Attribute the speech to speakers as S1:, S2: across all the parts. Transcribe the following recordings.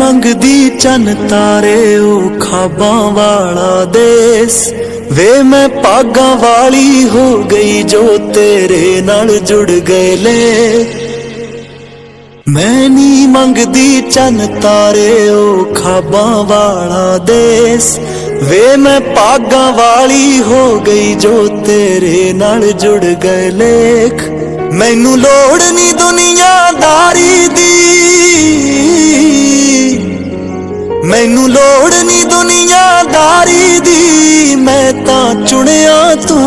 S1: मंगदी चन तारे ओ खाबां वाला देस वे मैं पागां वाली हो गई जो तेरे नाल जुड़ गए ले। मैं नी मंगदी चन तारे ओ खाबां वाला देस वे मैं पागां वाली हो गई जो तेरे नाल जुड़ गए लेख। मैनू लोड़ नी दुनियादारी दी, मैनू लोड़ नी दुनियादारी दी, मैं तां चुनिया तू।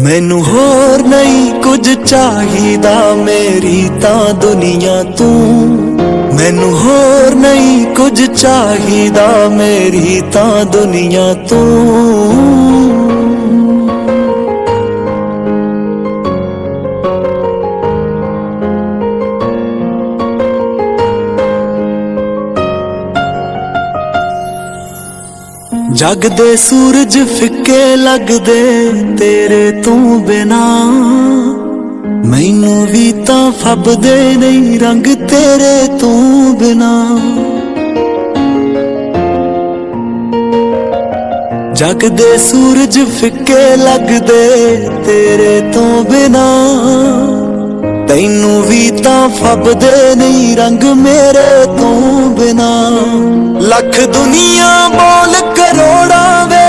S1: मैनू होर नहीं कुछ चाहिदा मेरी तां दुनिया तू। मैनू होर नहीं कुछ चाहिदा मेरी तां दुनिया तू। जग दे सूरज फिक्के लगदे तेरे तू बिना, मैनू भी तां फबदे नहीं रंग तेरे तू बिना। जग दे सूरज फिक्के लगदे तेरे तू बिना, तैनू भी तां फबदे नहीं रंग मेरे तू बिना। लख दुनिया बोल करोड़ा वे,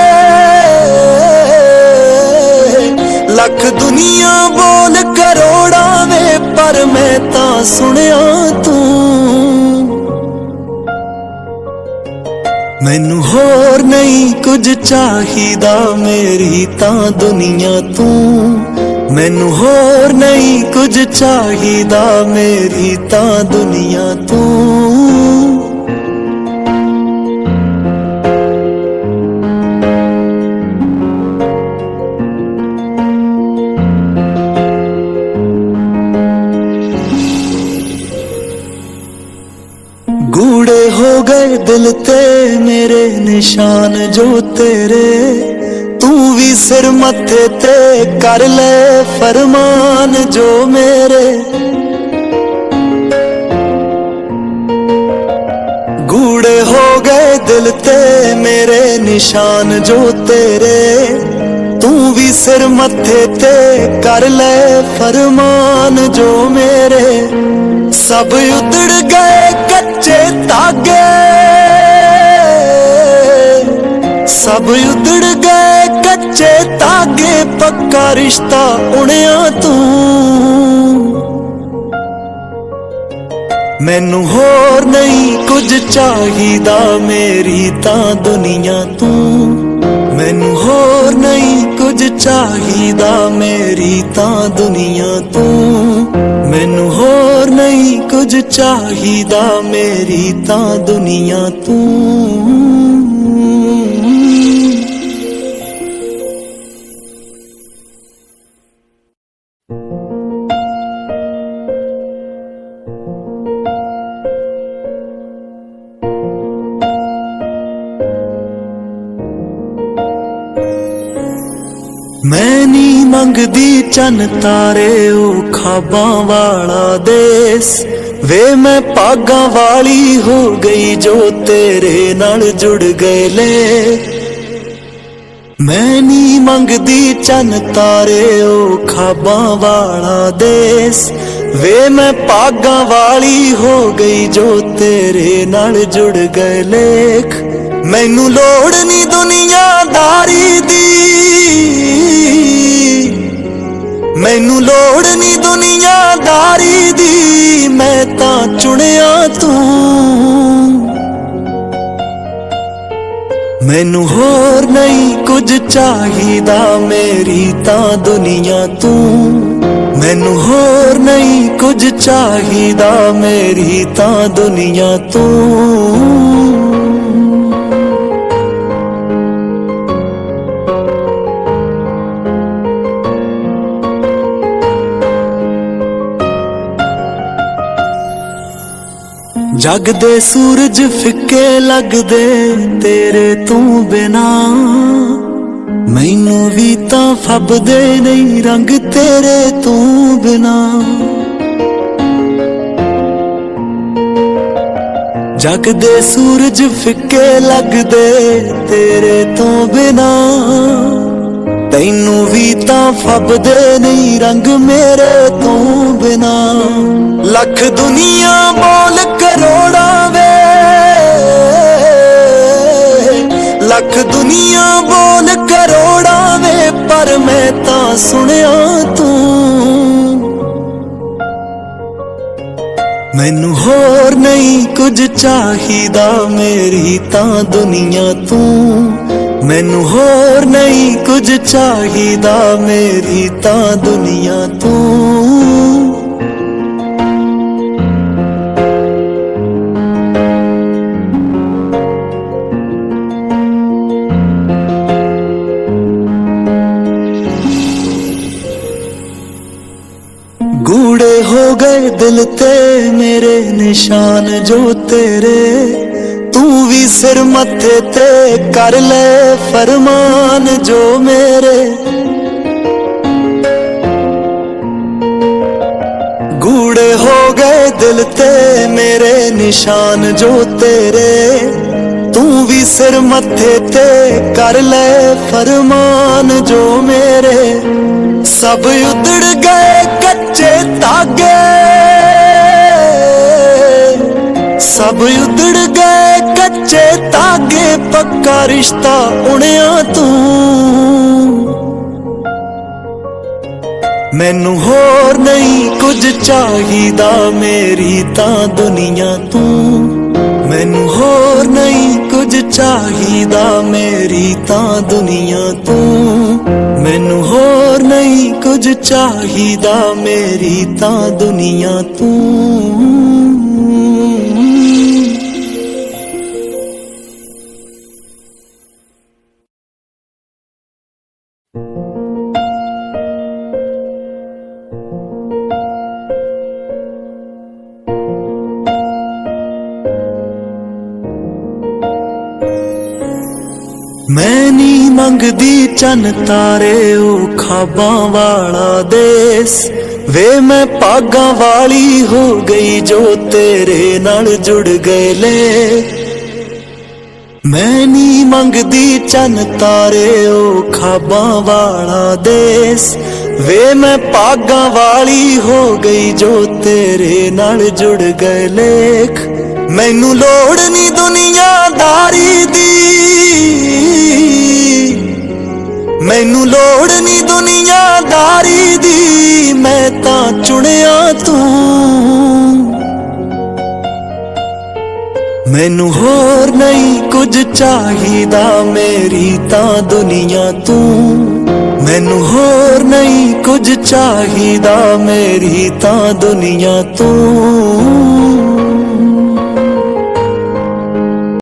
S1: लख दुनिया बोल करोड़ा वे, पर मैं तां सुनिया तू। मैनू होर नहीं कुछ चाहिदा मेरी तां दुनिया तू। मैनू होर नहीं कुछ चाहिदा मेरी तां दुनिया तू। गूढ़े हो गए दिल ते मेरे निशान जो तेरे, तू भी सिर मत्थे ते कर ले फरमान जो मेरे। गूढ़े हो गए दिल ते मेरे निशान जो तेरे, तू भी सिर मत्थे ते कर ले फरमान जो मेरे। सब उतड़ गए कच्चे धागे, सब उतड़ गए कच्चे धागे, पक्का रिश्ता उणिया तू। मैनू होर नहीं कुछ चाहिदा मेरी तां दुनिया तू। मैनू होर नहीं कुछ चाहिदा मेरी तां दुनिया तू। मैनू होर नहीं कुछ चाहिदा मेरी तां दुनिया तू। मैं नी मंगदी चन तारे ओ खाबां वाला देस वे मैं पागां वाली हो गई जो तेरे नाल जुड़ गए ले। मैं नी मंगदी चन तारे ओ खाबां वाला देस वे मैं पागां वाली हो गई जो तेरे नाल जुड़ गए लेख। मैनू लोड़ नी दुनियादारी दी, मैनू लोड़ नी दुनियादारी दी, मैं तां चुनिया तू। मैनू होर नहीं कुछ चाहिदा मेरी तां दुनिया तू। मैनू होर नहीं कुछ चाहिदा मेरी तां दुनिया तू। जग दे सूरज फिक्के लगदे तेरे तू बिना, मैनू भी तां फबदे नहीं रंग तेरे तू बिना। जग दे सूरज फिक्के लगदे तेरे तो बिना, तैनू भी तां फबदे नहीं रंग मेरे तो बिना। लख दुनिया बोल करोड़ा वे, लख दुनिया बोल करोड़ा वे, पर मैं तां सुनिया तू। मैनू होर नहीं कुछ चाहिदा मेरी तां दुनिया तू। मैनू होर नहीं कुछ चाहिदा मेरी तां दुनिया तू। गूढ़े हो गए दिल ते मेरे निशान जो तेरे, तू भी सिर मत्थे ते कर ले फरमान जो मेरे। गूढ़े हो गए दिल ते मेरे निशान जो तेरे, तू भी सिर मत्थे ते कर ले फरमान जो मेरे। सब उधड़ गए कच्चे धागे, सब उधड़ गए कच्चे धागे, पक्का रिश्ता उणिया तू। मैनू होर नहीं कुछ चाहिदा मेरी तां दुनिया तू। मैनू होर नहीं कुछ चाहिदा मेरी तां दुनिया तू। मैनू होर नहीं कुछ चाहिदा मेरी तां दुनिया तू। मैं नहीं मंगदी चन तारे ओ खाबां वाला देस, वे मैं भागां वाली हो गई जो तेरे नाल जुड़ गए ले। मैं नहीं मंगदी चन तारे ओ खाबां वाला देस, वे मैं भागां वाली हो गई जो तेरे नाल जुड़ गए लेख। मैनू लोड़ नहीं दुनियादारी दी, मैनू लोड़ नहीं दुनियादारी दी, मैं तां चुनिया तू। मैनू होर नहीं कुछ चाहिदा मेरी तां दुनिया तू। मैनू होर नहीं कुछ चाहिदा मेरी तां दुनिया तू।